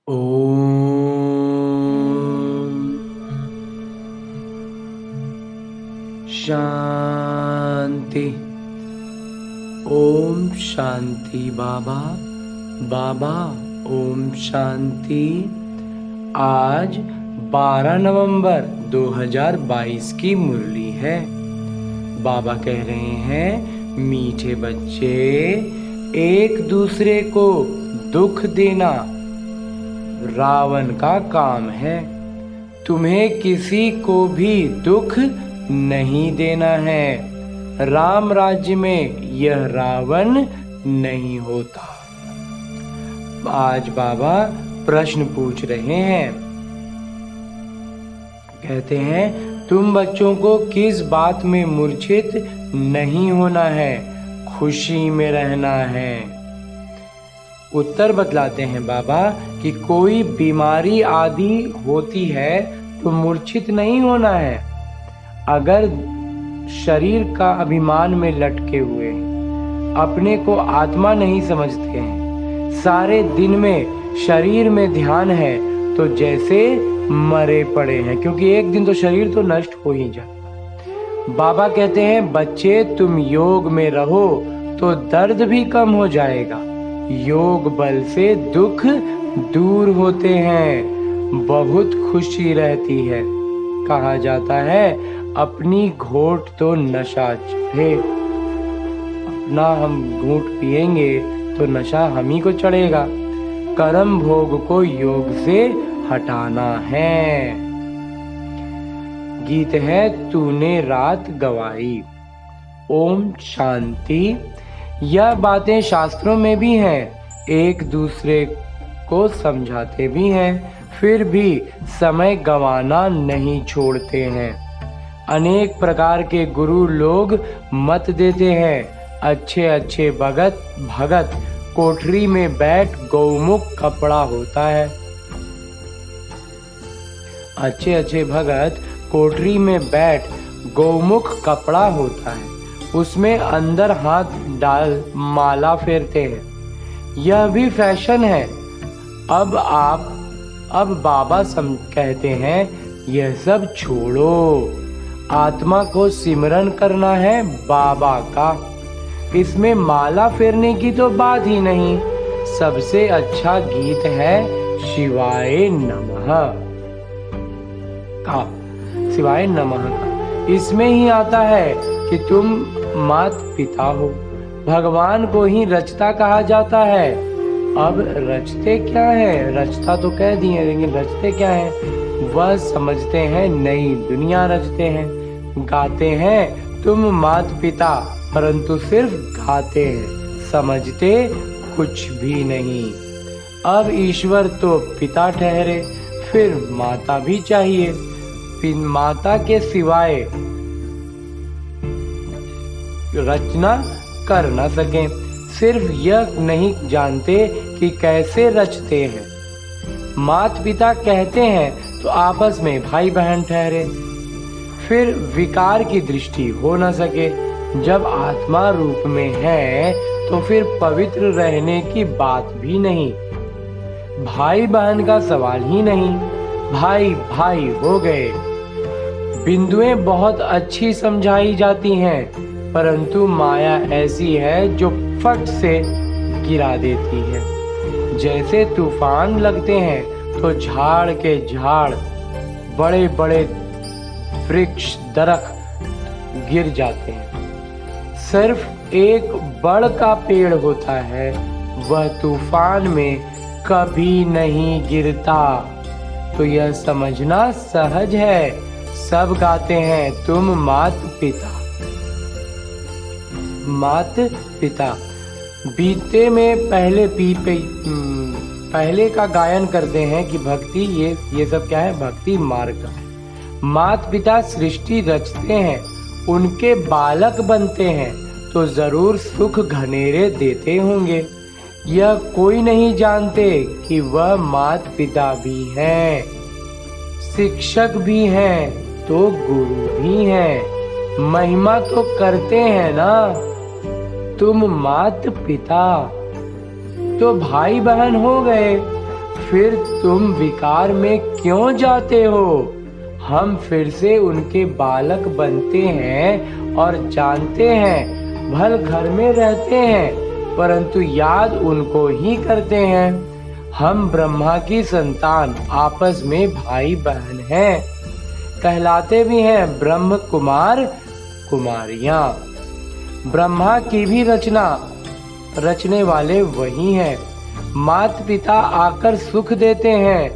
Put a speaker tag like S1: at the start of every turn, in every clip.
S1: शांति। ओम शांति। बाबा बाबा ओम शांति। आज 12 नवंबर 2022 की मुरली है। बाबा कह रहे हैं, मीठे बच्चे, एक दूसरे को दुख देना रावण का काम है। तुम्हें किसी को भी दुख नहीं देना है। राम राज्य में यह रावण नहीं होता। आज बाबा प्रश्न पूछ रहे हैं। कहते हैं, तुम बच्चों को किस बात में मूर्छित नहीं होना है, खुशी में रहना है। उत्तर बतलाते हैं बाबा कि कोई बीमारी आदि होती है तो मूर्छित नहीं होना है। अगर शरीर का अभिमान में लटके हुए अपने को आत्मा नहीं समझते हैं, सारे दिन में शरीर में ध्यान है, तो जैसे मरे पड़े हैं, क्योंकि एक दिन तो शरीर तो नष्ट हो ही जाए। बाबा कहते हैं, बच्चे तुम योग में रहो तो दर्द भी कम हो जाएगा। योग बल से दुख दूर होते हैं, बहुत खुशी रहती है। कहा जाता है, अपनी घोट तो नशा है। अपना हम घूंट पिएंगे तो नशा हम ही को चढ़ेगा। कर्म भोग को योग से हटाना है। गीत है, तूने रात गवाई। ओम शांति। यह बातें शास्त्रों में भी हैं, एक दूसरे को समझाते भी हैं, फिर भी समय गंवाना नहीं छोड़ते हैं। अनेक प्रकार के गुरु लोग मत देते हैं। अच्छे अच्छे भगत कोठरी में बैठ गौमुख कपड़ा होता है। अच्छे अच्छे भगत कोठरी में बैठ गौमुख कपड़ा होता है, उसमें अंदर हाथ डाल माला फेरते हैं। यह भी फैशन है। अब बाबा कहते हैं, यह सब छोड़ो। आत्मा को सिमरन करना है बाबा का। इसमें माला फेरने की तो बात ही नहीं। सबसे अच्छा गीत है शिवाय नमः का। शिवाय नमः का इसमें ही आता है कि तुम मात पिता हो। भगवान को ही रचता कहा जाता है। अब रचते क्या है? रचता तो कह दिए, लेकिन रचते क्या है वह समझते हैं। नई दुनिया रचते हैं। गाते हैं तुम मात पिता, परंतु सिर्फ गाते हैं, समझते कुछ भी नहीं। अब ईश्वर तो पिता ठहरे, फिर माता भी चाहिए। फिर माता के सिवाय रचना कर न सके। सिर्फ यह नहीं जानते कि कैसे रचते हैं। माता पिता कहते हैं तो आपस में भाई बहन ठहरे, फिर विकार की दृष्टि हो न सके। जब आत्मा रूप में है तो फिर पवित्र रहने की बात भी नहीं। भाई बहन का सवाल ही नहीं, भाई भाई हो गए। बिंदुएं बहुत अच्छी समझाई जाती हैं, परंतु माया ऐसी है जो फट से गिरा देती है। जैसे तूफान लगते हैं तो झाड़ के झाड़, बड़े बड़े वृक्ष दरख्त गिर जाते हैं। सिर्फ एक बड़ का पेड़ होता है, वह तूफान में कभी नहीं गिरता। तो यह समझना सहज है। सब गाते हैं तुम मात पिता। मात पिता बीते में पहले का गायन करते हैं कि भक्ति ये सब क्या है? भक्ति मार्ग का है। मात पिता सृष्टि रचते हैं, उनके बालक बनते हैं तो जरूर सुख घनेरे देते होंगे। यह कोई नहीं जानते कि वह मात पिता भी हैं, शिक्षक भी हैं, तो गुरु भी हैं। महिमा तो करते हैं ना। तुम मात पिता तो भाई बहन हो गए, फिर तुम विकार में क्यों जाते हो? हम फिर से उनके बालक बनते हैं और जानते हैं भल घर में रहते हैं, परंतु याद उनको ही करते हैं। हम ब्रह्मा की संतान आपस में भाई बहन हैं, कहलाते भी हैं ब्रह्म कुमार कुमारियां। ब्रह्मा की भी रचना रचने वाले वही हैं। माता पिता आकर सुख देते हैं।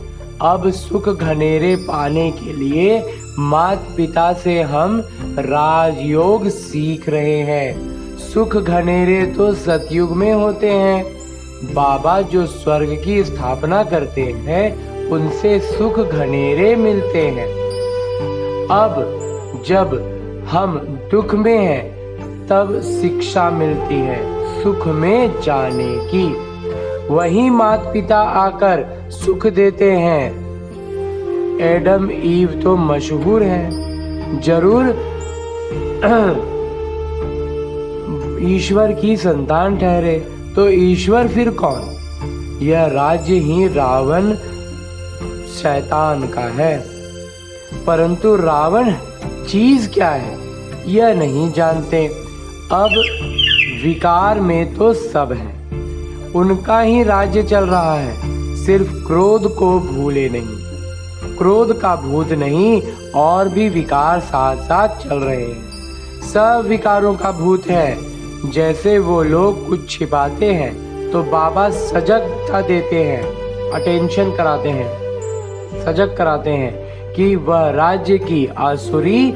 S1: अब सुख घनेरे पाने के लिए माता पिता से हम राजयोग सीख रहे हैं। सुख घनेरे तो सतयुग में होते हैं। बाबा जो स्वर्ग की स्थापना करते हैं उनसे सुख घनेरे मिलते हैं। अब जब हम दुख में हैं तब शिक्षा मिलती है सुख में जाने की। वही माता पिता आकर सुख देते हैं। एडम ईव तो मशहूर हैं, जरूर ईश्वर की संतान ठहरे। तो ईश्वर फिर कौन? यह राज्य ही रावण शैतान का है। परंतु रावण चीज क्या है यह नहीं जानते। अब विकार में तो सब है, उनका ही राज्य चल रहा है। सिर्फ क्रोध को भूले नहीं। क्रोध का भूत नहीं, और भी विकार साथ साथ चल रहे हैं। सब विकारों का भूत है। जैसे वो लोग कुछ छिपाते हैं तो बाबा सजगता देते हैं, अटेंशन कराते हैं, सजग कराते हैं कि वह राज्य की आसुरी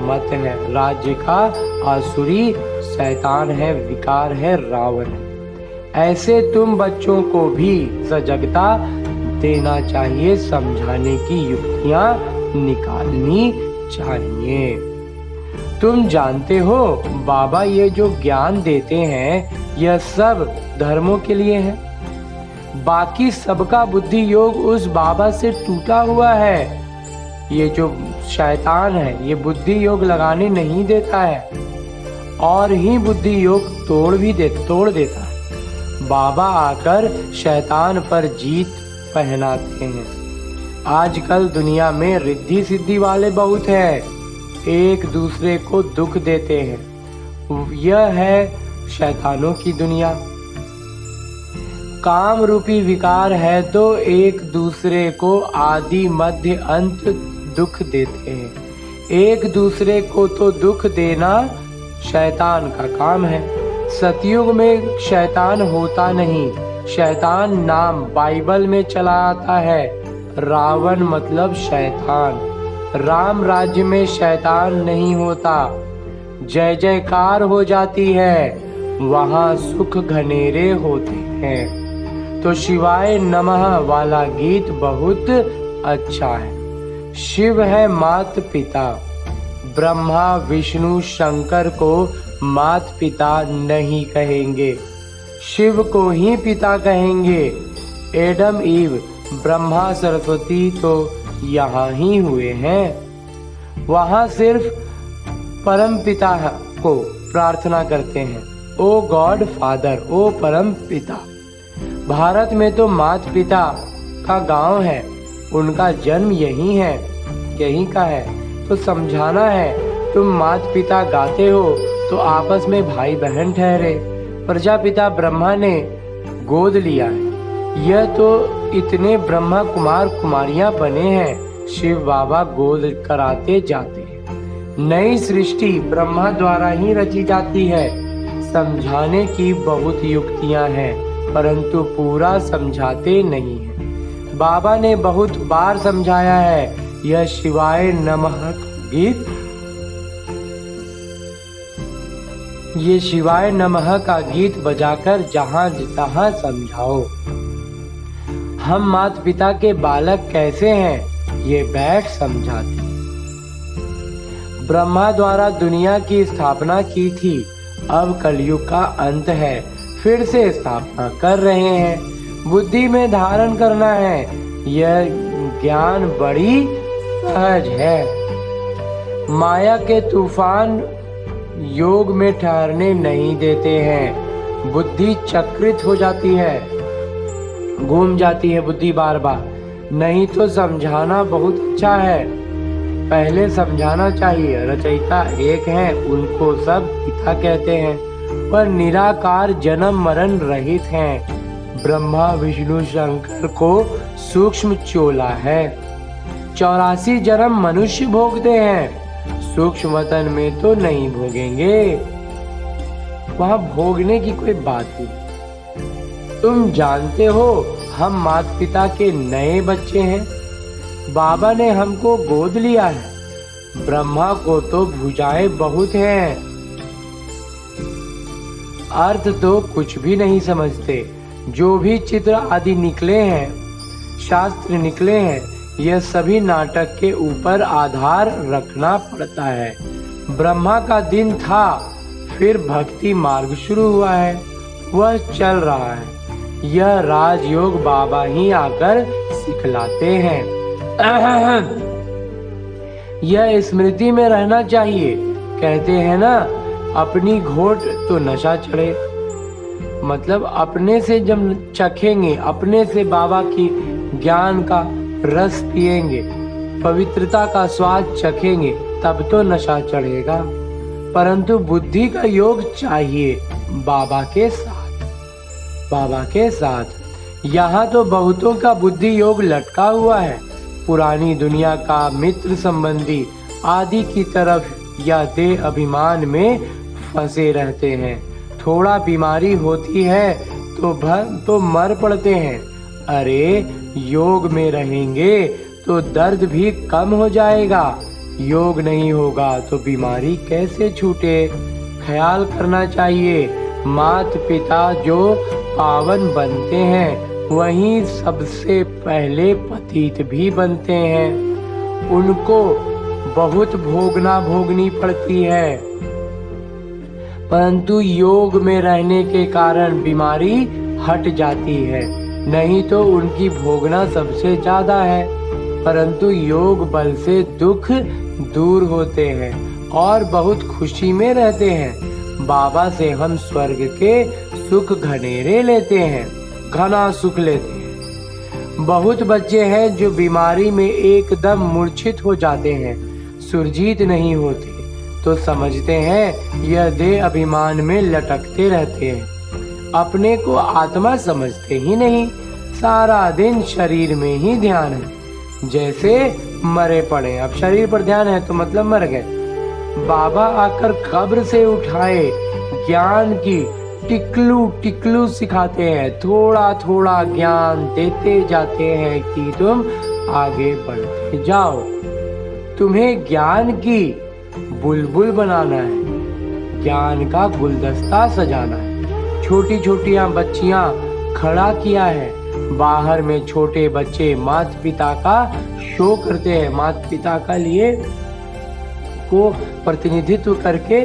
S1: मत है, राज्य का आसुरी शैतान है, विकार है, रावण है। ऐसे तुम बच्चों को भी सजगता देना चाहिए, समझाने की युक्तियां निकालनी चाहिए। तुम जानते हो बाबा ये जो ज्ञान देते हैं यह सब धर्मों के लिए है। बाकी सबका बुद्धि योग उस बाबा से टूटा हुआ है। ये जो शैतान है ये बुद्धि योग लगाने नहीं देता है, और ही बुद्धि योग तोड़ देता है। बाबा आकर शैतान पर जीत पहनाते हैं। आजकल दुनिया में रिद्धि सिद्धि वाले बहुत हैं, एक दूसरे को दुख देते हैं। यह है शैतानों की दुनिया। काम रूपी विकार है तो एक दूसरे को आदि मध्य अंत दुख देते हैं। एक दूसरे को तो दुख देना शैतान का काम है। सतयुग में शैतान होता नहीं। शैतान नाम बाइबल में चला आता है। रावण मतलब शैतान। राम राज्य में शैतान नहीं होता, जय जयकार हो जाती है, वहाँ सुख घनेरे होते हैं। तो शिवाय नमः वाला गीत बहुत अच्छा है। शिव है मात पिता। ब्रह्मा विष्णु शंकर को मात पिता नहीं कहेंगे, शिव को ही पिता कहेंगे। एडम ईव ब्रह्मा सरस्वती तो यहाँ ही हुए हैं। वहाँ सिर्फ परम पिता को प्रार्थना करते हैं, ओ गॉड फादर, ओ परम पिता। भारत में तो माता पिता का गांव है, उनका जन्म यही है, यही का है। तो समझाना है, तुम माता पिता गाते हो तो आपस में भाई बहन ठहरे। प्रजापिता ब्रह्मा ने गोद लिया है, यह तो इतने ब्रह्मा कुमार कुमारियां बने हैं। शिव बाबा गोद कराते जाते हैं। नई सृष्टि ब्रह्मा द्वारा ही रची जाती है। समझाने की बहुत युक्तियां हैं, परंतु पूरा समझाते नहीं हैं। बाबा ने बहुत बार समझाया है। यह शिवाय नमः गीत, ये शिवाय नमः का गीत बजाकर जहां तहां समझाओ। हम माता पिता के बालक कैसे हैं ये बैठ समझाते। ब्रह्मा द्वारा दुनिया की स्थापना की थी, अब कलयुग का अंत है, फिर से स्थापना कर रहे हैं। बुद्धि में धारण करना है, यह ज्ञान बड़ी सहज है। माया के तूफान योग में ठहरने नहीं देते हैं, बुद्धि चक्रित हो जाती है। घूम जाती है बुद्धि बार बार। नहीं तो समझाना बहुत अच्छा है, पहले समझाना चाहिए। रचयिता एक है, उनको सब पिता कहते हैं, पर निराकार जन्म मरण रहित हैं। ब्रह्मा विष्णु शंकर को सूक्ष्म चोला है। 84 जन्म मनुष्य भोगते हैं, सूक्ष्म वतन में तो नहीं भोगेंगे, वहां भोगने की कोई बात नहीं। तुम जानते हो हम माता पिता के नए बच्चे हैं। बाबा ने हमको गोद लिया है। ब्रह्मा को तो भुजाएं बहुत हैं, अर्थ तो कुछ भी नहीं समझते। जो भी चित्र आदि निकले हैं, शास्त्र निकले हैं, यह सभी नाटक के ऊपर आधार रखना पड़ता है। ब्रह्मा का दिन था, फिर भक्ति मार्ग शुरू हुआ है, वह चल रहा है। यह राजयोग बाबा ही आकर सिखलाते हैं। यह स्मृति में रहना चाहिए। कहते हैं ना, अपनी घोट तो नशा चढ़े। मतलब अपने से जब चखेंगे, अपने से बाबा की ज्ञान का रस पिएंगे, पवित्रता का स्वाद चखेंगे, तब तो नशा चढ़ेगा। परंतु बुद्धि का योग चाहिए बाबा के साथ। बाबा के साथ यहाँ तो बहुतों का बुद्धि योग लटका हुआ है, पुरानी दुनिया का मित्र संबंधी आदि की तरफ या देह अभिमान में फंसे रहते हैं। थोड़ा बीमारी होती है तो मर पड़ते हैं। अरे योग में रहेंगे तो दर्द भी कम हो जाएगा। योग नहीं होगा तो बीमारी कैसे छूटे? ख्याल करना चाहिए। माता पिता जो पावन बनते हैं, वहीं सबसे पहले पतित भी बनते हैं। उनको बहुत भोगनी पड़ती है, परंतु योग में रहने के कारण बीमारी हट जाती है। नहीं तो उनकी भोगना सबसे ज्यादा है। परंतु योग बल से दुख दूर होते हैं और बहुत खुशी में रहते हैं। बाबा से हम स्वर्ग के सुख घनेरे लेते हैं, घना सुख लेते हैं। बहुत बच्चे हैं जो बीमारी में एकदम मूर्छित हो जाते हैं, सुरजीत नहीं होते, तो समझते हैं यह देह अभिमान में लटकते रहते हैं। अपने को आत्मा समझते ही नहीं, सारा दिन शरीर में ही ध्यान है, जैसे मरे पड़े। अब शरीर पर ध्यान है तो मतलब मर गए। बाबा आकर कब्र से उठाए, ज्ञान की टिकलू टिकलू सिखाते हैं, थोड़ा थोड़ा ज्ञान देते जाते हैं कि तुम आगे बढ़ते जाओ। तुम्हें ज्ञान की बुलबुल बनाना है, ज्ञान का गुलदस्ता सजाना है। छोटी छोटियां बच्चियां खड़ा किया है, बाहर में छोटे बच्चे माता पिता का शो करते हैं, माता पिता का लिए को प्रतिनिधित्व करके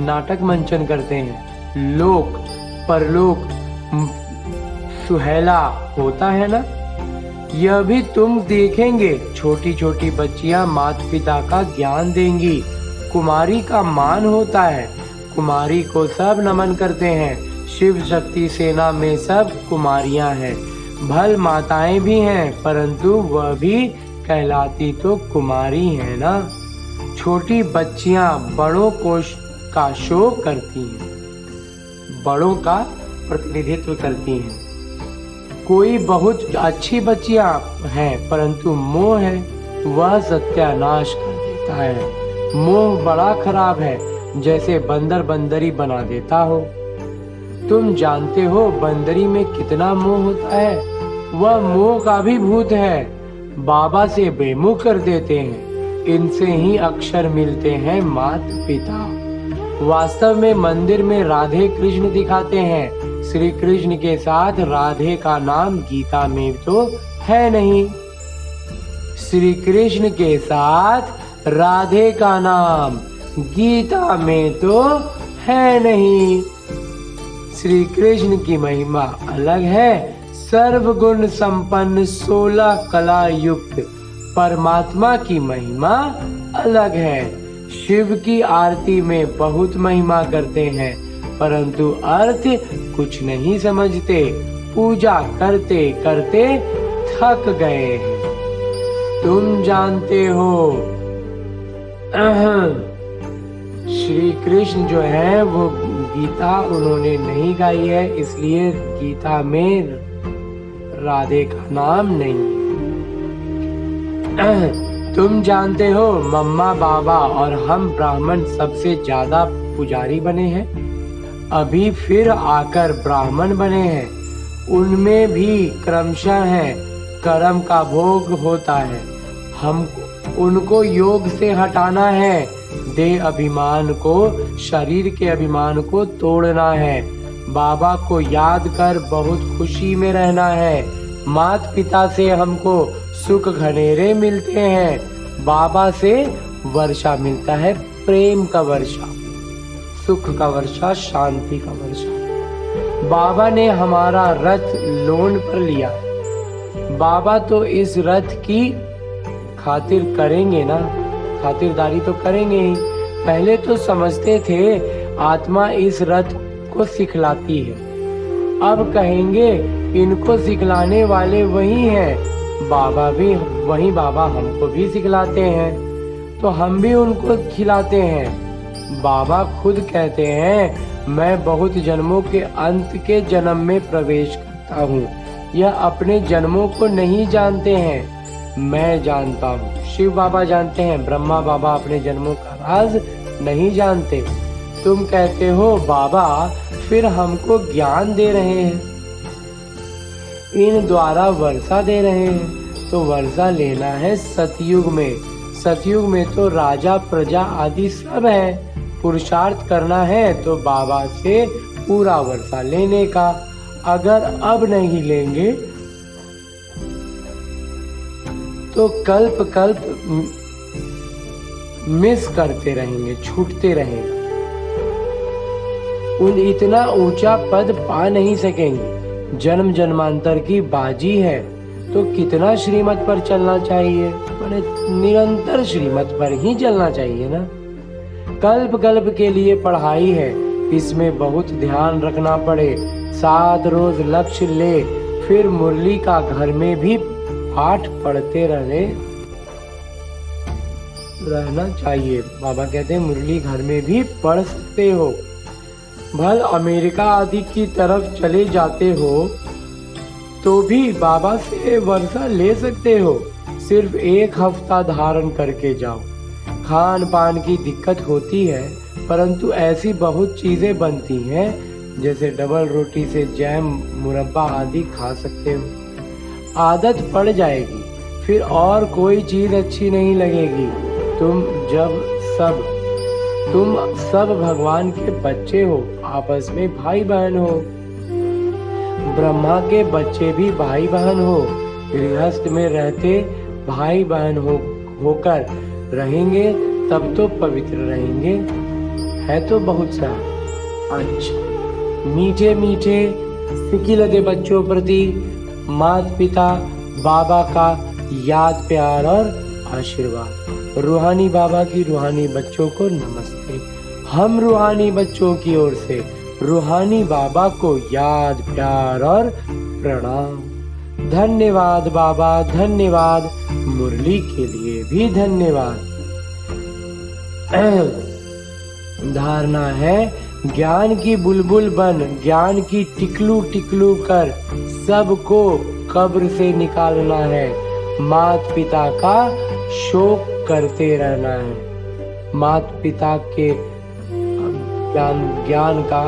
S1: नाटक मंचन करते हैं। लोक परलोक सुहेला होता है ना, यह भी तुम देखेंगे। छोटी छोटी बच्चियां माता पिता का ज्ञान देंगी। कुमारी का मान होता है, कुमारी को सब नमन करते हैं। शिव शक्ति सेना में सब कुमारियां हैं। भल माताएं भी हैं, परंतु वह भी कहलाती तो कुमारी है ना। छोटी बच्चियां बड़ों का शो करती हैं, बड़ों का प्रतिनिधित्व करती हैं। कोई बहुत अच्छी बच्चियां हैं, परंतु मोह है, वह सत्यानाश कर देता है। मोह बड़ा खराब है, जैसे बंदर बंदरी बना देता हो। तुम जानते हो बंदरी में कितना मोह होता है, वह मोह का भी भूत है। बाबा से बेमुख कर देते हैं। इनसे ही अक्षर मिलते हैं माता पिता। वास्तव में मंदिर में राधे कृष्ण दिखाते हैं, श्री कृष्ण के साथ राधे का नाम गीता में तो है नहीं। श्री कृष्ण के साथ राधे का नाम गीता में तो है नहीं। श्री कृष्ण की महिमा अलग है। सर्वगुण संपन्न 16 कला युक्त परमात्मा की महिमा अलग है। शिव की आरती में बहुत महिमा करते हैं, परंतु अर्थ कुछ नहीं समझते। पूजा करते करते थक गए हैं। तुम जानते हो श्री कृष्ण जो है वो गीता उन्होंने नहीं गाई है, इसलिए गीता में राधे का नाम नहीं है। तुम जानते हो मम्मा बाबा और हम ब्राह्मण सबसे ज्यादा पुजारी बने हैं, अभी फिर आकर ब्राह्मण बने हैं। उनमें भी क्रमशः है, कर्म का भोग होता है। हम उनको योग से हटाना है, देह अभिमान को, शरीर के अभिमान को तोड़ना है। बाबा को याद कर बहुत खुशी में रहना है। माता पिता से हमको सुख घनेरे मिलते हैं, बाबा से वर्षा मिलता है, प्रेम का वर्षा, सुख का वर्षा, शांति का वर्षा। बाबा ने हमारा रथ लोन पर लिया, बाबा तो इस रथ की खातिर करेंगे ना, खातिरदारी तो करेंगे ही। पहले तो समझते थे आत्मा इस रथ को सिखलाती है, अब कहेंगे इनको सिखलाने वाले वही हैं। बाबा भी वही, बाबा हमको भी सिखलाते हैं तो हम भी उनको खिलाते हैं। बाबा खुद कहते हैं मैं बहुत जन्मों के अंत के जन्म में प्रवेश करता हूँ। यह अपने जन्मों को नहीं जानते हैं, मैं जानता हूँ। शिव बाबा जानते हैं, ब्रह्मा बाबा अपने जन्मों का राज नहीं जानते। तुम कहते हो बाबा फिर हमको ज्ञान दे रहे हैं, इन द्वारा वर्षा दे रहे हैं, तो वर्षा लेना है सतयुग में। सतयुग में तो राजा प्रजा आदि सब है। पुरुषार्थ करना है तो बाबा से पूरा वर्षा लेने का। अगर अब नहीं लेंगे तो कल्प कल्प मिस करते रहेंगे, छूटते रहेंगे, उन इतना ऊंचा पद पा नहीं सकेंगे। जन्म जन्मांतर की बाजी है तो कितना श्रीमत पर चलना चाहिए, मैंने निरंतर श्रीमत पर ही चलना चाहिए ना। कल्प कल्प के लिए पढ़ाई है, इसमें बहुत ध्यान रखना पड़े। 7 रोज लक्ष्य ले, फिर मुरली का घर में भी पाठ पढ़ते रहना चाहिए। बाबा कहते हैं मुरली घर में भी पढ़ सकते हो। भल अमेरिका आदि की तरफ चले जाते हो तो भी बाबा से वर्षा ले सकते हो। सिर्फ 1 हफ्ता धारण करके जाओ। खान पान की दिक्कत होती है, परंतु ऐसी बहुत चीजें बनती हैं जैसे डबल रोटी से जैम, मुरब्बा आदि खा सकते हो। आदत पड़ जाएगी, फिर और कोई चीज अच्छी नहीं लगेगी। तुम सब भगवान के बच्चे हो, आपस में भाई बहन हो। ब्रह्मा के बच्चे भी भाई बहन हो। गृहस्थ में रहते भाई बहन होकर रहेंगे तब तो पवित्र रहेंगे। है तो बहुत सा अच्छा मीठे मीठे सिकी लगे बच्चों प्रति माता पिता बाबा का याद प्यार और आशीर्वाद। रूहानी बाबा की रूहानी बच्चों को नमस्ते। हम रूहानी बच्चों की ओर से रूहानी बाबा को याद प्यार और प्रणाम। धन्यवाद बाबा, धन्यवाद। मुरली के लिए भी धन्यवाद। धारणा है ज्ञान की बुलबुल बन, ज्ञान की टिकलू टिकलू कर सबको कब्र से निकालना है। माता पिता का शोक करते रहना है। माता पिता के ज्ञान का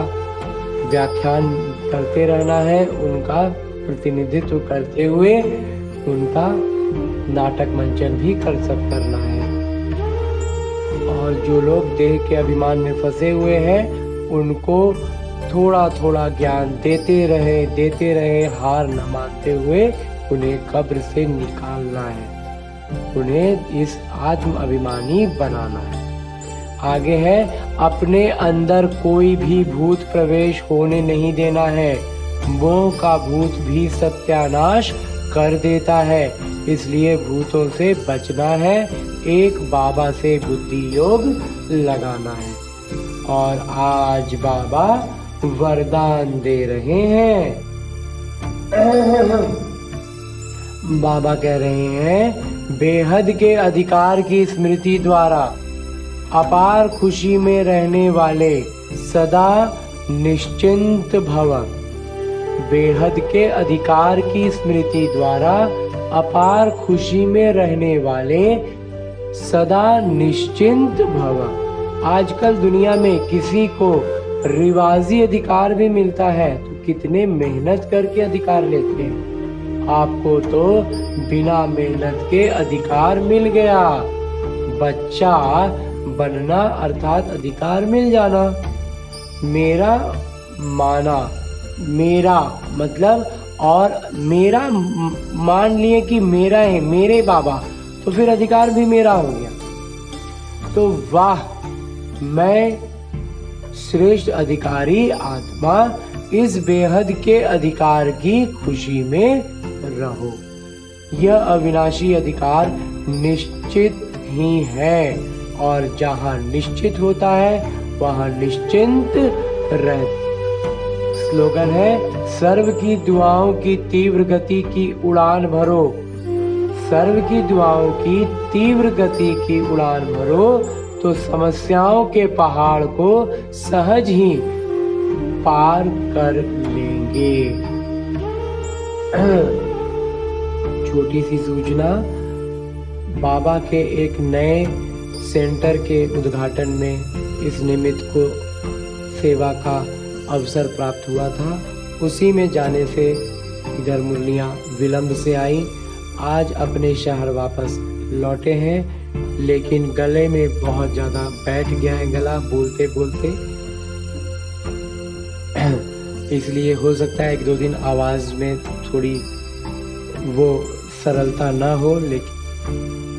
S1: व्याख्यान करते रहना है, उनका प्रतिनिधित्व करते हुए उनका नाटक मंचन भी करना है। और जो लोग देह के अभिमान में फंसे हुए हैं उनको थोड़ा थोड़ा ज्ञान देते रहे, हार न मानते हुए उन्हें कब्र से निकालना है, उन्हें इस आत्म अभिमानी बनाना है। आगे है अपने अंदर कोई भी भूत प्रवेश होने नहीं देना है। मोह का भूत भी सत्यानाश कर देता है, इसलिए भूतों से बचना है। एक बाबा से बुद्धि योग लगाना है। और आज बाबा वरदान दे रहे हैं। बाबा कह रहे हैं, बेहद के अधिकार की स्मृति द्वारा अपार खुशी में रहने वाले सदा निश्चिंत भव। बेहद के अधिकार की स्मृति द्वारा अपार खुशी में रहने वाले सदा निश्चिंत भव। आजकल दुनिया में किसी को रिवाजी अधिकार भी मिलता है तो कितने मेहनत करके अधिकार लेते हैं। आपको तो बिना मेहनत के अधिकार मिल गया। बच्चा बनना अर्थात अधिकार मिल जाना। मेरा माना, मेरा मतलब, और मेरा मान लिए कि मेरा है, मेरे बाबा, तो फिर अधिकार भी मेरा हो गया। तो वाह, मैं श्रेष्ठ अधिकारी आत्मा इस बेहद के अधिकार की खुशी में रहो। यह अविनाशी अधिकार निश्चित ही है, और जहाँ निश्चित होता है वहाँ निश्चिंत रहते। स्लोगन है, सर्व की दुआओं की तीव्र गति की उड़ान भरो। सर्व की दुआओं की तीव्र गति की उड़ान भरो तो समस्याओं के पहाड़ को सहज ही पार कर लेंगे। छोटी सी सूचना, बाबा के एक नए सेंटर के उद्घाटन में इस निमित्त को सेवा का अवसर प्राप्त हुआ था। उसी में जाने से इधर मुरलियाँ विलंब से आई। आज अपने शहर वापस लौटे हैं, लेकिन गले में बहुत ज़्यादा बैठ गया है गला बोलते बोलते, इसलिए हो सकता है 1-2 दिन आवाज़ में थोड़ी वो सरलता ना हो, लेकिन